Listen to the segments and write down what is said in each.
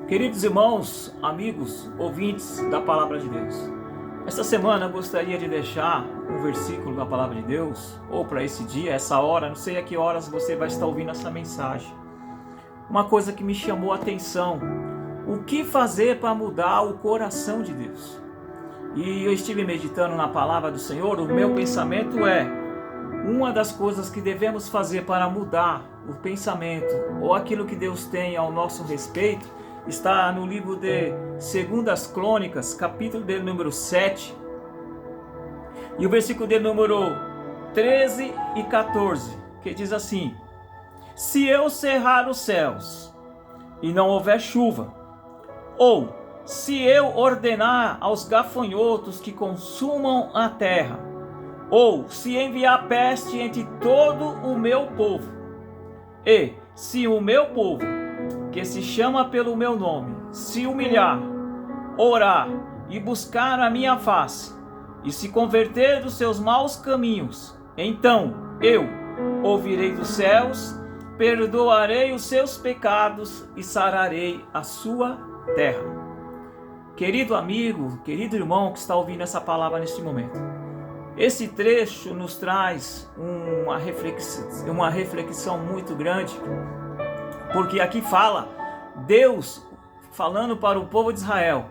Queridos irmãos, amigos, ouvintes da Palavra de Deus, esta semana eu gostaria de deixar um versículo da Palavra de Deus, ou para esse dia, essa hora, não sei a que horas você vai estar ouvindo essa mensagem. Uma coisa que me chamou a atenção: o que fazer para mudar o coração de Deus? E eu estive meditando na Palavra do Senhor. O meu pensamento é: uma das coisas que devemos fazer para mudar o pensamento ou aquilo que Deus tem ao nosso respeito está no livro de 2 Crônicas, capítulo dele número 7, e o versículo dele número 13 e 14, que diz assim: se eu cerrar os céus e não houver chuva, ou se eu ordenar aos gafanhotos que consumam a terra, ou se enviar peste entre todo o meu povo, e se o meu povo, que se chama pelo meu nome, se humilhar, orar e buscar a minha face, e se converter dos seus maus caminhos, então eu ouvirei dos céus, perdoarei os seus pecados e sararei a sua terra. Querido amigo, querido irmão que está ouvindo essa palavra neste momento, esse trecho nos traz uma reflexão muito grande, porque aqui fala Deus falando para o povo de Israel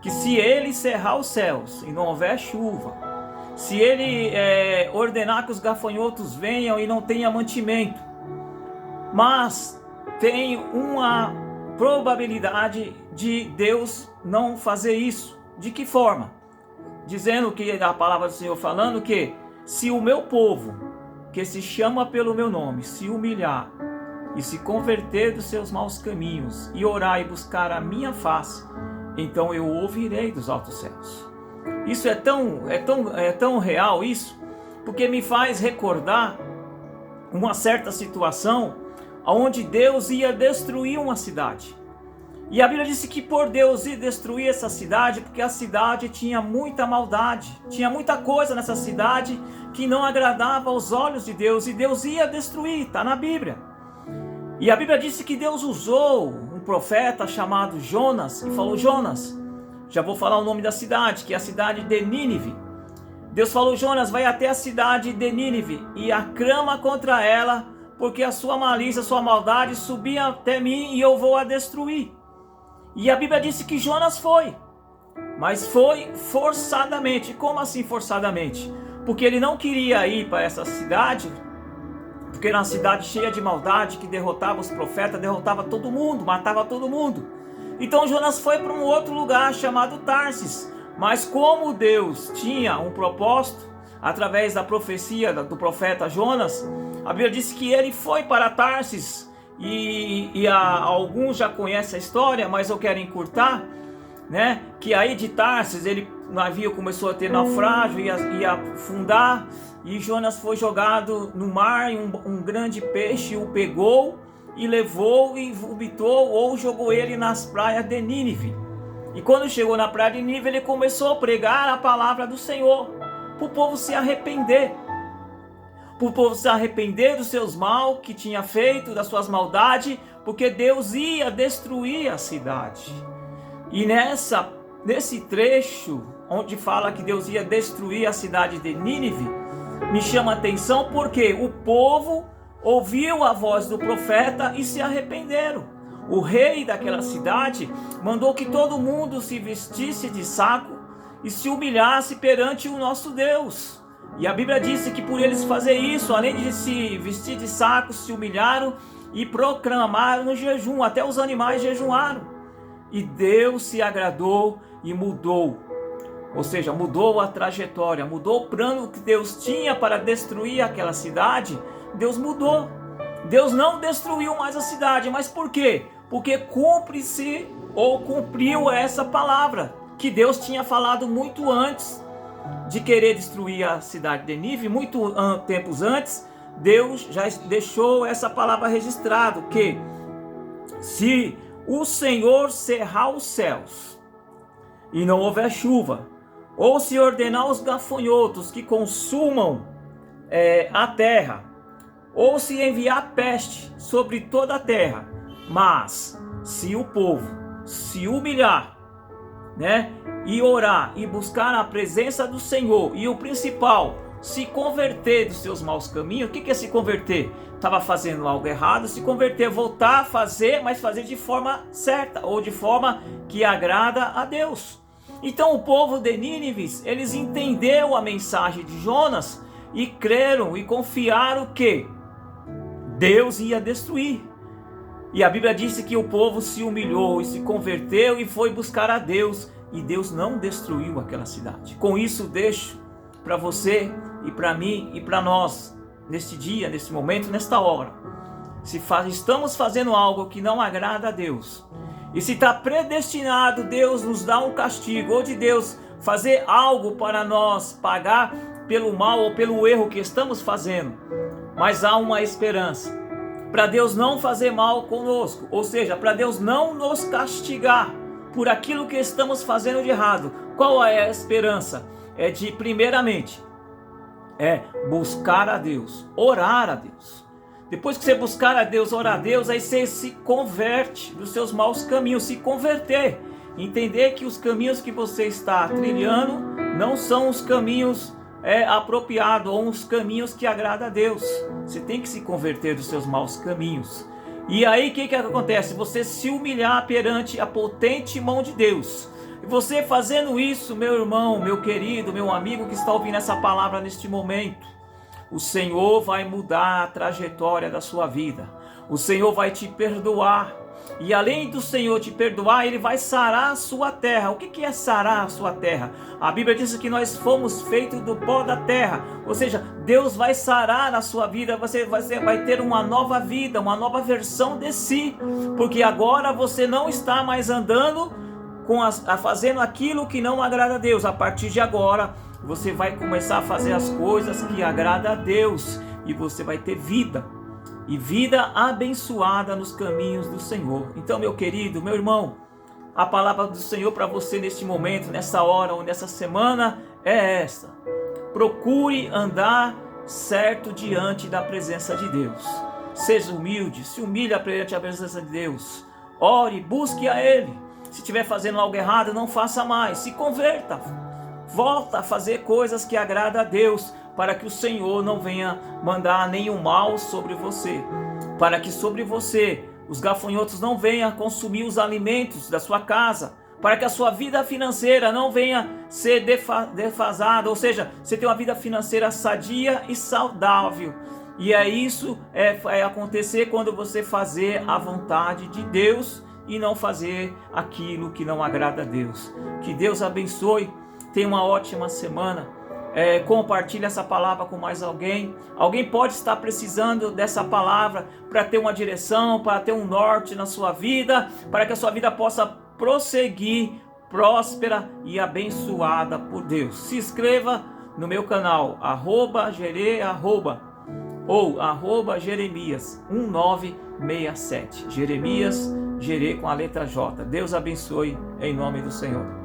que se ele cerrar os céus e não houver chuva, se ele ordenar que os gafanhotos venham e não tenha mantimento, mas tem uma probabilidade de Deus não fazer isso. De que forma? Dizendo que a palavra do Senhor falando que se o meu povo, que se chama pelo meu nome, se humilhar e se converter dos seus maus caminhos e orar e buscar a minha face, então eu ouvirei dos altos céus. Isso é tão real isso, porque me faz recordar uma certa situação onde Deus ia destruir uma cidade. E a Bíblia disse que por Deus ir destruir essa cidade, porque a cidade tinha muita maldade, tinha muita coisa nessa cidade que não agradava aos olhos de Deus, e Deus ia destruir, está na Bíblia. E a Bíblia disse que Deus usou um profeta chamado Jonas e falou: Jonas, já vou falar o nome da cidade, que é a cidade de Nínive. Deus falou: Jonas, vai até a cidade de Nínive e aclama contra ela, porque a sua malícia, a sua maldade subia até mim e eu vou a destruir. E a Bíblia disse que Jonas foi, mas foi forçadamente. Como assim forçadamente? Porque ele não queria ir para essa cidade, porque era uma cidade cheia de maldade, que derrotava os profetas, derrotava todo mundo, matava todo mundo. Então Jonas foi para um outro lugar chamado Tarsis. Mas como Deus tinha um propósito, através da profecia do profeta Jonas, a Bíblia disse que ele foi para Tarsis. Alguns já conhecem a história, mas eu quero encurtar, né? Que aí de Tarsis, o navio começou a ter naufrágio, ia afundar, e Jonas foi jogado no mar, e um grande peixe o pegou e levou e vomitou ou jogou ele nas praias de Nínive. E quando chegou na praia de Nínive, ele começou a pregar a palavra do Senhor para o povo se arrepender. Para o povo se arrepender dos seus mal que tinha feito, das suas maldades, porque Deus ia destruir a cidade. E nesse trecho onde fala que Deus ia destruir a cidade de Nínive, me chama a atenção porque o povo ouviu a voz do profeta e se arrependeram. O rei daquela cidade mandou que todo mundo se vestisse de saco e se humilhasse perante o nosso Deus. E a Bíblia disse que por eles fazer isso, além de se vestir de saco, se humilharam e proclamaram o jejum. Até os animais jejuaram. E Deus se agradou e mudou. Ou seja, mudou a trajetória, mudou o plano que Deus tinha para destruir aquela cidade. Deus mudou. Deus não destruiu mais a cidade. Mas por quê? Porque cumpre-se ou cumpriu essa palavra que Deus tinha falado muito antes de querer destruir a cidade de Nínive. Muito tempos antes, Deus já deixou essa palavra registrada, que se o Senhor cerrar os céus e não houver chuva, ou se ordenar os gafanhotos que consumam a terra, ou se enviar peste sobre toda a terra, mas se o povo se humilhar, né, e orar e buscar a presença do Senhor, e o principal, se converter dos seus maus caminhos. O que é se converter? Estava fazendo algo errado, se converter, voltar a fazer, mas fazer de forma certa, ou de forma que agrada a Deus. Então o povo de Nínive, eles entenderam a mensagem de Jonas e creram e confiaram que Deus ia destruir. E a Bíblia disse que o povo se humilhou e se converteu e foi buscar a Deus, e Deus não destruiu aquela cidade. Com isso deixo para você e para mim e para nós, neste dia, neste momento, nesta hora, se estamos fazendo algo que não agrada a Deus, e se está predestinado Deus nos dar um castigo, ou de Deus fazer algo para nós pagar pelo mal ou pelo erro que estamos fazendo, mas há uma esperança para Deus não fazer mal conosco, ou seja, para Deus não nos castigar por aquilo que estamos fazendo de errado. Qual é a esperança? É de, primeiramente, buscar a Deus, orar a Deus. Depois que você buscar a Deus, orar a Deus, aí você se converte dos seus maus caminhos, se converter, entender que os caminhos que você está trilhando não são os caminhos apropriados, ou os caminhos que agradam a Deus. Você tem que se converter dos seus maus caminhos. E aí o que acontece? Você se humilhar perante a potente mão de Deus. E você fazendo isso, meu irmão, meu querido, meu amigo que está ouvindo essa palavra neste momento, o Senhor vai mudar a trajetória da sua vida. O Senhor vai te perdoar. E além do Senhor te perdoar, Ele vai sarar a sua terra. O que é sarar a sua terra? A Bíblia diz que nós fomos feitos do pó da terra. Ou seja, Deus vai sarar a sua vida. Você vai ter uma nova vida, uma nova versão de si. Porque agora você não está mais andando fazendo aquilo que não agrada a Deus. A partir de agora, você vai começar a fazer as coisas que agradam a Deus. E você vai ter vida. E vida abençoada nos caminhos do Senhor. Então, meu querido, meu irmão, a palavra do Senhor para você neste momento, nessa hora ou nessa semana é esta: procure andar certo diante da presença de Deus. Seja humilde, se humilhe perante a presença de Deus. Ore, busque a Ele. Se estiver fazendo algo errado, não faça mais. Se converta. Volta a fazer coisas que agradam a Deus, para que o Senhor não venha mandar nenhum mal sobre você, para que sobre você os gafanhotos não venham consumir os alimentos da sua casa, para que a sua vida financeira não venha ser defasada, ou seja, você tem uma vida financeira sadia e saudável. E isso é acontecer quando você fazer a vontade de Deus e não fazer aquilo que não agrada a Deus. Que Deus abençoe, tenha uma ótima semana. Compartilhe essa palavra com mais alguém. Alguém pode estar precisando dessa palavra para ter uma direção, para ter um norte na sua vida, para que a sua vida possa prosseguir próspera e abençoada por Deus. Se inscreva no meu canal @Jeremias1967. Jeremias, Jere com a letra J. Deus abençoe em nome do Senhor.